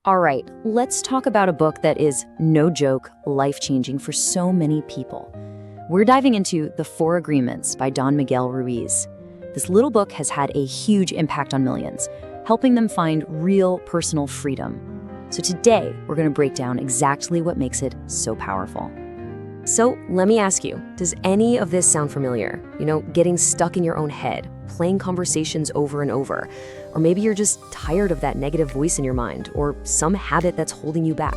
All right, let's talk about a book that is, no joke, life-changing for so many people. We're diving into The Four Agreements by Don Miguel Ruiz. This little book has had a huge impact on millions, helping them find real personal freedom. So today, we're going to break down exactly what makes it so powerful. So let me ask you, does any of this sound familiar? Getting stuck in your own head, playing conversations over and over, or maybe you're just tired of that negative voice in your mind, or some habit that's holding you back.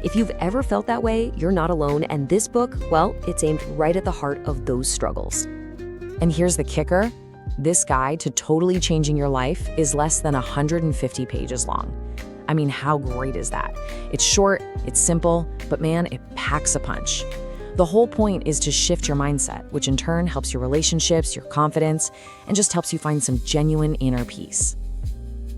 If you've ever felt that way, you're not alone, and this book, well, it's aimed right at the heart of those struggles. And here's the kicker. This guide to totally changing your life is less than 150 pages long. I mean, how great is that? It's short, it's simple, but man, it packs a punch. The whole point is to shift your mindset, which in turn helps your relationships, your confidence, and just helps you find some genuine inner peace.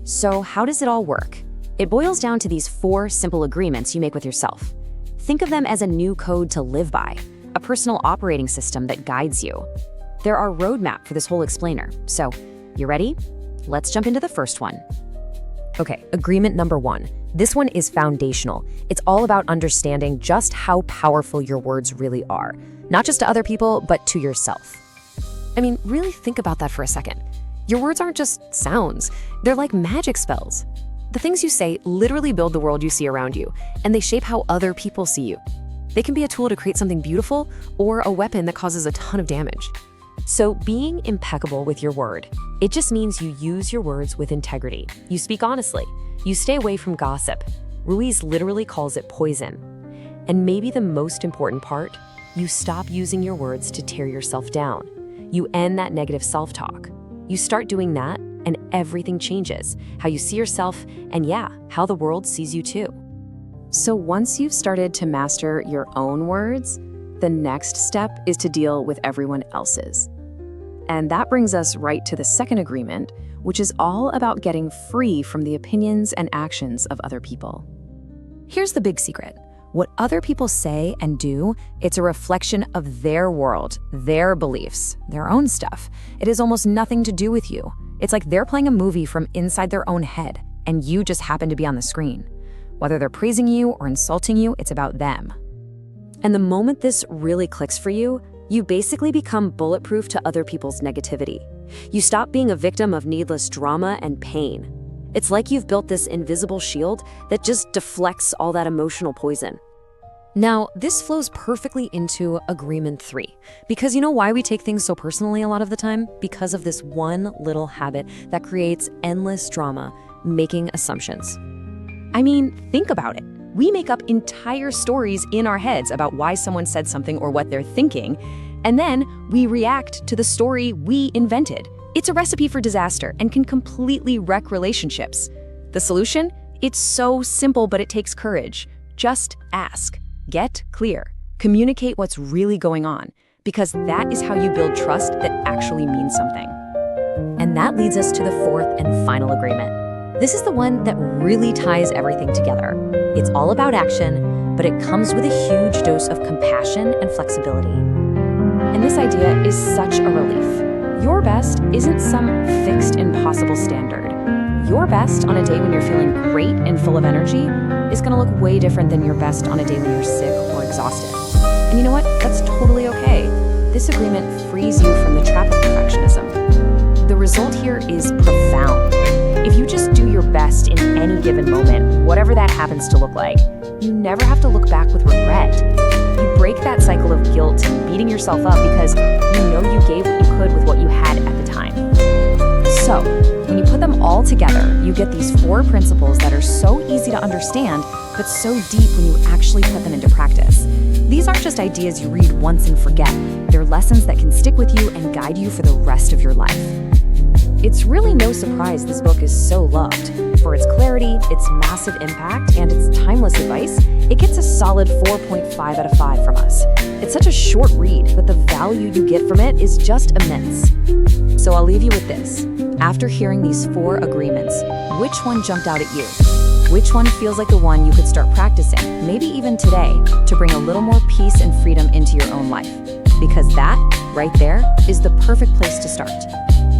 So how does it all work? It boils down to these 4 simple agreements you make with yourself. Think of them as a new code to live by, a personal operating system that guides you. They're our roadmap for this whole explainer. So, you ready? Let's jump into the first one. Okay, agreement number 1. This one is foundational. It's all about understanding just how powerful your words really are, not just to other people, but to yourself. I mean, really think about that for a second. Your words aren't just sounds, they're like magic spells. The things you say literally build the world you see around you, and they shape how other people see you. They can be a tool to create something beautiful or a weapon that causes a ton of damage. So being impeccable with your word, it just means you use your words with integrity. You speak honestly. You stay away from gossip. Ruiz literally calls it poison. And maybe the most important part, you stop using your words to tear yourself down. You end that negative self-talk. You start doing that, and everything changes. How you see yourself, and yeah, how the world sees you too. So once you've started to master your own words, the next step is to deal with everyone else's. And that brings us right to the second agreement, which is all about getting free from the opinions and actions of other people. Here's the big secret. What other people say and do, it's a reflection of their world, their beliefs, their own stuff. It has almost nothing to do with you. It's like they're playing a movie from inside their own head, and you just happen to be on the screen. Whether they're praising you or insulting you, it's about them. And the moment this really clicks for you, you basically become bulletproof to other people's negativity. You stop being a victim of needless drama and pain. It's like you've built this invisible shield that just deflects all that emotional poison. Now, this flows perfectly into agreement 3. Because you know why we take things so personally a lot of the time? Because of this one little habit that creates endless drama, making assumptions. I mean, think about it. We make up entire stories in our heads about why someone said something or what they're thinking, and then we react to the story we invented. It's a recipe for disaster and can completely wreck relationships. The solution? It's so simple, but it takes courage. Just ask. Get clear. Communicate what's really going on, because that is how you build trust that actually means something. And that leads us to the 4th and final agreement. This is the one that really ties everything together. It's all about action, but it comes with a huge dose of compassion and flexibility. And this idea is such a relief. Your best isn't some fixed, impossible standard. Your best on a day when you're feeling great and full of energy is going to look way different than your best on a day when you're sick or exhausted. And you know what? That's totally okay. This agreement frees you from the trap of perfectionism. The result here is profound. If you just do your best in any given moment, whatever that happens to look like, you never have to look back with regret. You break that cycle of guilt and beating yourself up because you know you gave what you could with what you had at the time. So, when you put them all together, you get these 4 principles that are so easy to understand, but so deep when you actually put them into practice. These aren't just ideas you read once and forget. They're lessons that can stick with you and guide you for the rest of your life. It's really no surprise this book is so loved. For its clarity, its massive impact, and its timeless advice, it gets a solid 4.5 out of 5 from us. It's such a short read, but the value you get from it is just immense. So I'll leave you with this. After hearing these 4 agreements, which one jumped out at you? Which one feels like the one you could start practicing, maybe even today, to bring a little more peace and freedom into your own life? Because that, right there, is the perfect place to start.